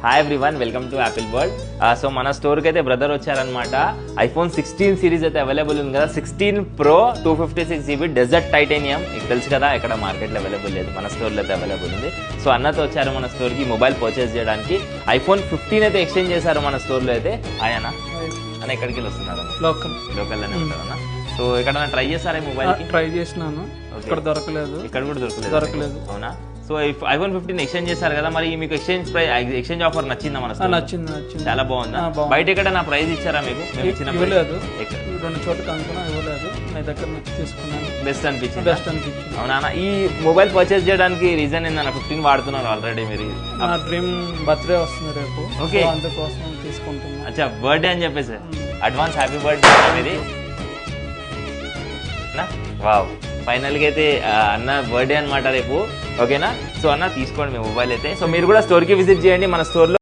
Hi everyone, welcome to Apple world. So మన స్టోర్కి అయితే బ్రదర్ వచ్చారనమాట. ఐఫోన్ 16 సిరీస్ అయితే అవైలబుల్ ఉంది కదా. 16 Pro 256GB డెజర్ట్ టైటానియం, మీకు తెలుసు కదా, ఎక్కడ మార్కెట్లో అవైలబుల్ లేదు, మన స్టోర్లో అయితే అవైలబుల్ ఉంది. సో అన్నతో వచ్చారు మన స్టోర్కి మొబైల్ పర్చేస్ చేయడానికి. ఐఫోన్ 15 అయితే ఎక్స్చేంజ్ చేశారు మన స్టోర్లో అయితే. ఆయన ఎక్కడికి వెళ్ళి వస్తున్నారు? లోకల్లోనే ఉంటారన్న. సో ఎక్కడన్నా ట్రై చేస్తారా మొబైల్? ట్రై చేసినాను, ఇక్కడ దొరకలేదు. ఇక్కడ కూడా దొరకలేదు. అవునా? సో ఐఫోన్ 15 ఎక్స్చేంజ్ చేశారు కదా, మరి మీకు ఎక్స్చేంజ్ ఆఫర్ నచ్చిందా? మన నచ్చింది. చాలా బాగుందా? బయట ఎక్కడ నా ప్రైస్ ఇచ్చారా మీకు? ఇవ్వలేదు, 2 చోట్ల కనుక్కున్నా ఇవ్వలేదు. మీ దగ్గర తీసుకున్నాను, బెస్ట్ అనిపించింది. అవునా? ఈ మొబైల్ పర్చేస్ చేయడానికి రీజన్ ఏందన్నా? 15 వాడుతున్నారు ఆల్రెడీ మీరు. నా డ్రీమ్ బర్త్డే వస్తుంది రేపు, ఓకే, అందుకోసం తీసుకుంటున్నా. అచ్చా, బర్త్డే అని చెప్పేసి అడ్వాన్స్ హ్యాపీ బర్త్డే మీది. వావ్, ఫైనల్గా అయితే అన్న బర్త్డే అనమాట రేపు, ఓకేనా? సో అన్న తీసుకోండి మీ మొబైల్ అయితే. సో మీరు కూడా స్టోర్కి విజిట్ చేయండి. మన స్టోర్లో